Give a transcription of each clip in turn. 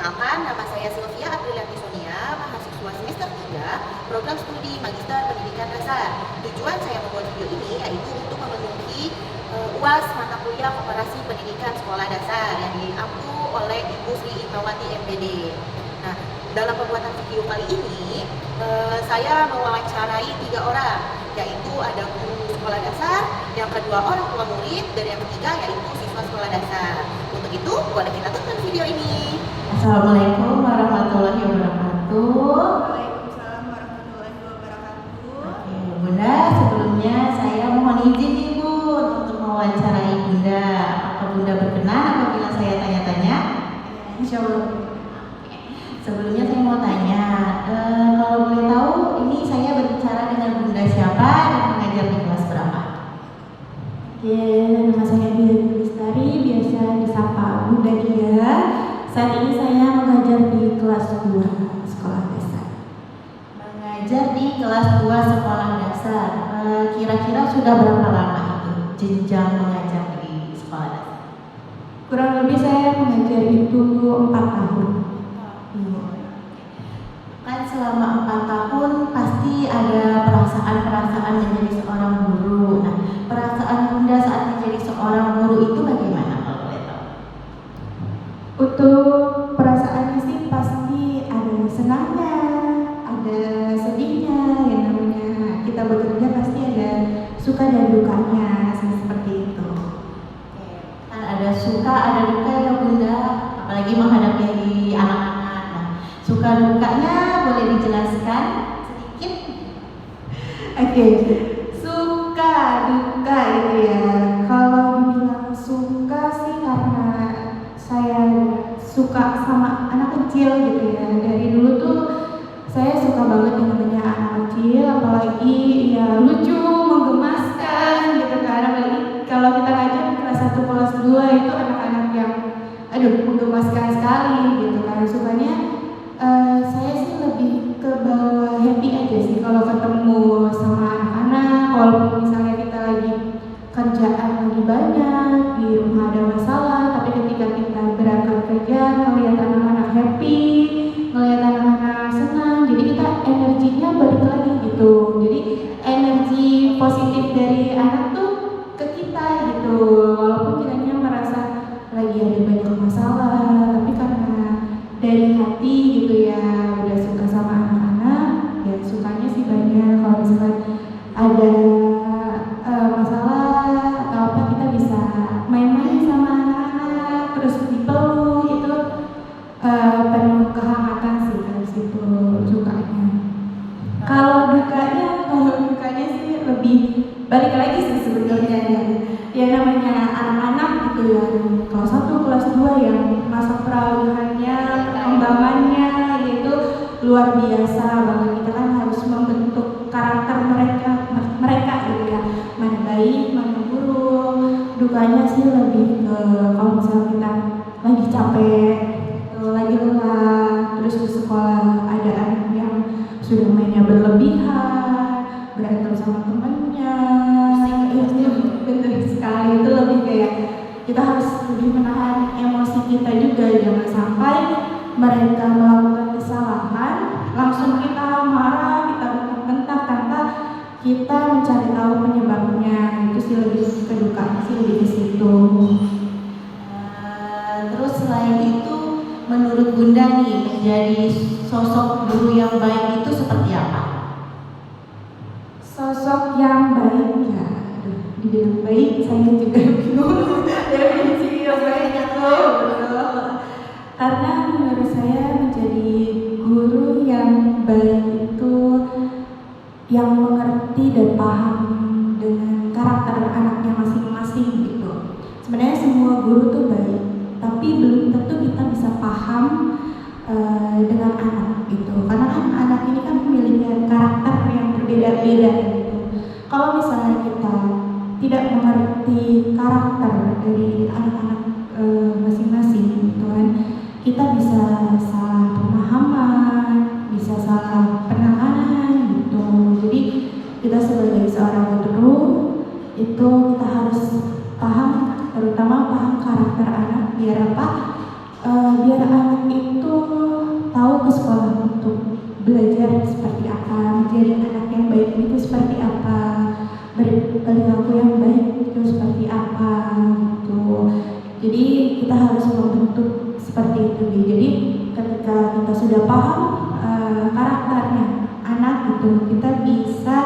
Perkenalkan, nama saya Sylvia Aprilianti Sonia, mahasiswa semester 3, program studi Magister Pendidikan Dasar. Tujuan saya membuat video ini yaitu untuk memenuhi UAS mata kuliah Komparasi Pendidikan Sekolah Dasar yang diampu oleh Ibu Sri Imawati MPD. Nah, dalam pembuatan video kali ini, saya mewawancarai 3 orang, yaitu ada guru sekolah dasar, yang kedua orang tua murid, dan yang ketiga yaitu siswa sekolah dasar. Untuk itu, boleh kita tonton video ini. Assalamualaikum warahmatullahi wabarakatuh. Waalaikumsalam warahmatullahi wabarakatuh. Oke, Bunda, sebelumnya saya mohon izin nih Bun untuk mewawancarai Bunda. Apakah Bunda berkenan apabila saya tanya-tanya? Insya Allah. Sebelumnya saya mau tanya, kalau boleh tahu ini saya berbicara dengan Bunda siapa dan mengajar di kelas berapa? Oke, nama saya Dian Lestari, biasa disapa Bunda Dia. Saat ini saya mengajar di kelas 2 sekolah dasar. Mengajar di kelas 2 sekolah dasar. Kira-kira sudah berapa lama itu jenjang mengajar di sekolah dasar? Kurang lebih saya mengajar itu 4 tahun. Kan selama 4 tahun pasti ada perasaan-perasaan menjadi seorang guru. Nah, perasaan Bunda saat menjadi seorang guru itu bagaimana kalau boleh tahu? Untuk perasaannya sih pasti ada senangnya, ada sedihnya, yang namanya kita bekerja pasti ada suka dan dukanya, seperti itu. Kan ada suka, ada duka ya Bunda, apalagi menghadapi anak-anak. Nah, suka dukanya boleh dijelaskan sedikit? Oke, suka duka gitu ya. Kalau dibilang suka sih karena saya suka sama anak kecil gitu ya. Dari dulu tuh saya suka banget yang namanya anak kecil, apalagi ya lucu, menggemaskan gitu kan. Apalagi kalau kita ngajar di kelas 1, kelas 2 itu anak-anak yang menggemaskan sekali gitu kan. Sukanya saya sih lebih ke bawah happy aja sih kalau ketemu sama anak-anak, walaupun misalnya kita lagi kerjaan lagi banyak, di rumah ada masalah, tapi ketika kita berangkat kerja ngelihat anak-anak happy, ngelihat anak-anak senang, jadi kita energinya balik lagi gitu. Jadi energi positif dari anak tuh ke kita gitu, walaupun kitanya merasa lagi ada banyak masalah, tapi karena dari hati gitu ya udah suka sama anak-anak, ya sukanya sih banyak. Kalau misalkan ada masalah atau apa, kita bisa main-main sama anak-anak, terus dipeluk itu penuh kehangatan sih dari situ sukanya. Kalau dukanya sih lebih balik lagi sih sebenarnya ya namanya anak-anak gitu ya, kelas 1, kelas 2 yang masa peralihannya, perkembangannya itu luar biasa banget. Kita kan harus membentuk karakter mereka gitu ya, mana baik, mana buruk. Dukanya sih lebih ke kalau misalnya kita lagi capek, lagi lelah, terus di sekolah ada anak yang sudah mainnya berlebihan, berantem sama temannya, bener sekali. Itu lebih kayak kita harus lebih menahan emosi kita juga, jangan sampai mereka melakukan kesalahan langsung kita marah, kita bentak tanpa kita mencari tahu penyebabnya. Itu sih lebih kedukaan sih lebih ke situ. Terus selain itu, menurut Bunda nih menjadi sosok guru yang baik itu seperti apa? Sosok yang baik ya, dibilang baik saya juga bingung definisi yang baik itu. Karena menurut saya menjadi guru yang baik itu yang mengerti dan paham dengan karakter anaknya masing-masing gitu. Sebenarnya semua guru tuh baik, tapi belum tentu kita bisa paham dengan anak gitu. Karena kan anak ini kan memiliki karakter yang berbeda-beda gitu. Kalau misalnya kita tidak mengerti karakter dari anak-anak masing-masing gitu kan, kita bisa salah pemahaman, bisa salah penanganan gitu. Jadi kita sebagai seorang guru itu kita harus paham, terutama paham karakter anak biar apa? Biar anak itu ke sekolah untuk belajar seperti apa, menjadi anak yang baik itu seperti apa, berperilaku yang baik itu seperti apa gitu. Jadi kita harus membentuk seperti itu. Jadi ketika kita sudah paham karakternya anak itu, kita bisa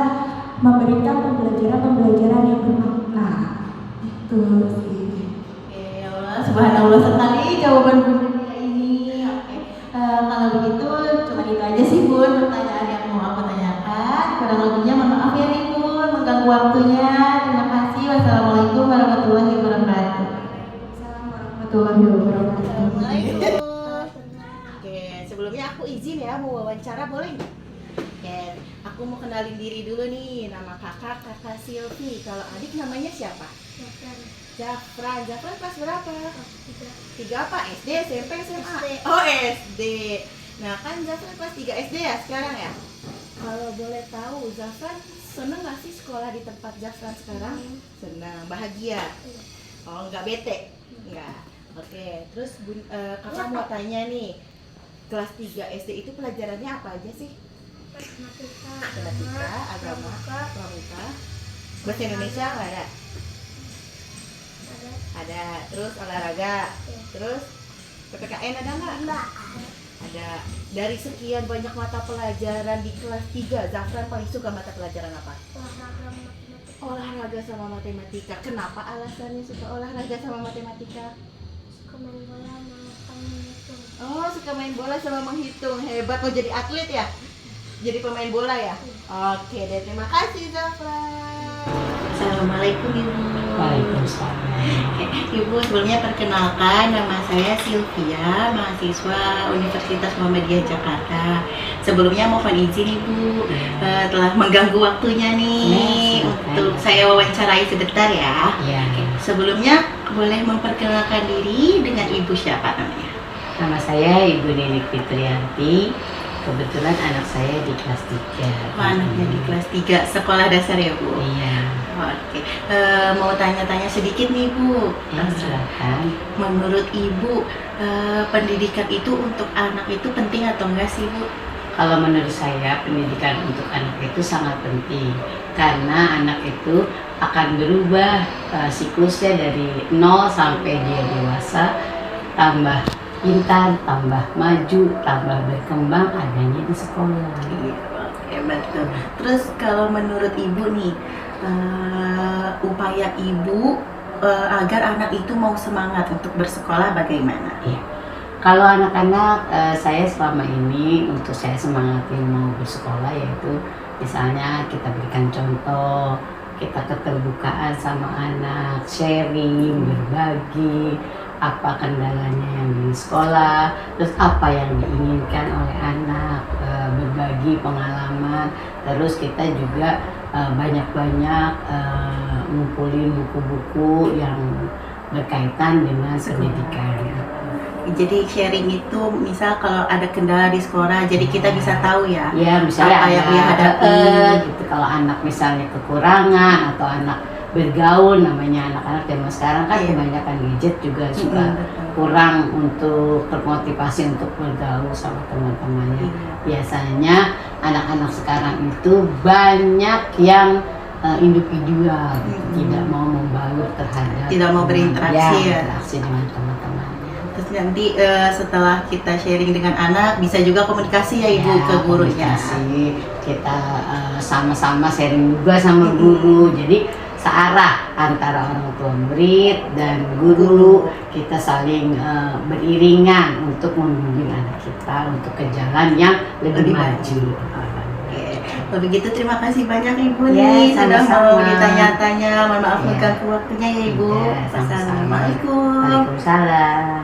memberikan pembelajaran yang bermakna. Itu sih. Ya Allah, subhanallah sekali jawaban Bunda ini. Oke. Kalau begitu cuma itu aja sih Bun pertanyaan yang mau aku tanyakan. Kurang lebihnya mohon maaf ya nih Bun, mengganggu waktunya. Terima kasih. Wassalamualaikum warahmatullahi wabarakatuh. Assalamualaikum warahmatullahi wabarakatuh. Assalamualaikum. Oke, sebelumnya aku izin ya mau wawancara, boleh nggak? Oke, aku mau kenalin diri dulu nih. Nama kakak Silvi. Kalau adik namanya siapa? Jafran. Jafran kelas berapa? Tiga apa? SD, SMP, SMA? Oh, SD. Nah, kan Jafran kelas 3 SD ya sekarang ya? Kalau boleh tahu, Jafran seneng gak sih sekolah di tempat Jafran sekarang? Senang, bahagia? Oh, nggak bete? Enggak. Oke, terus kakak mau tanya nih, kelas 3 SD itu pelajarannya apa aja sih? Matematika, agama, pramuka, bahasa Indonesia nggak ada? Ada. Terus olahraga, terus PPKN ada nggak? Ada. Dari sekian banyak mata pelajaran di kelas 3, Zafran paling suka mata pelajaran apa? Olahraga sama matematika. Kenapa alasannya suka olahraga sama matematika? Oh, suka main bola sama menghitung. Hebat, mau jadi atlet ya? Jadi pemain bola ya? Oke deh, terima kasih Zafran. Assalamualaikum Ibu. Waalaikumsalam. Oke, Ibu sebelumnya perkenalkan, nama saya Sylvia, mahasiswa Universitas Muhammadiyah Jakarta. Sebelumnya mohon izin Ibu telah mengganggu waktunya nih untuk saya wawancarai sebentar ya. Oke, sebelumnya boleh memperkenalkan diri dengan Ibu siapa namanya? Nama saya Ibu Ninik Fitrianti. Kebetulan anak saya di kelas 3. Anaknya di kelas 3 sekolah dasar ya Bu? Iya. Oke, mau tanya-tanya sedikit nih Bu. Ya, silakan. Menurut Ibu, pendidikan itu untuk anak itu penting atau enggak sih Bu? Kalau menurut saya pendidikan untuk anak itu sangat penting karena anak itu akan berubah siklusnya dari 0 sampai dia dewasa, tambah pintar, tambah maju, tambah berkembang adanya di sekolah. Iya, oke betul. Terus kalau menurut Ibu nih, upaya Ibu agar anak itu mau semangat untuk bersekolah bagaimana? Iya. Kalau anak-anak saya selama ini untuk saya semangatin mau bersekolah yaitu misalnya kita berikan contoh, kita keterbukaan sama anak, sharing, berbagi apa kendalanya yang di sekolah, terus apa yang diinginkan oleh anak, berbagi pengalaman, terus kita juga banyak-banyak ngumpulin buku-buku yang berkaitan dengan pendidikan. Jadi sharing itu misal kalau ada kendala di sekolah, jadi kita bisa tahu ya. Ya, misalnya apa yang dia hadapi. Gitu. Kalau anak misalnya kekurangan atau anak bergaul, namanya anak-anak zaman sekarang kan kebanyakan gadget juga suka kurang untuk termotivasi untuk bergaul sama teman-temannya. Biasanya anak-anak sekarang itu banyak yang individual, tidak mau membaur terhadap, tidak mau berinteraksi berinteraksi dengan teman-temannya. Terus nanti setelah kita sharing dengan anak, bisa juga komunikasi ya Ibu ke gurunya. Komunikasi, kita sama-sama sharing juga sama guru, jadi searah antara orang tua murid dan guru, kita saling beriringan untuk membimbing anak kita untuk ke jalan yang lebih maju. Kalau begitu terima kasih banyak Ibu Ya, nih sudah mau sama-sama. ditanya-tanya. Mohon maaf Ya. mengganggu waktunya ya Ibu. Ya, sama-sama. Assalamualaikum. Waalaikumsalam.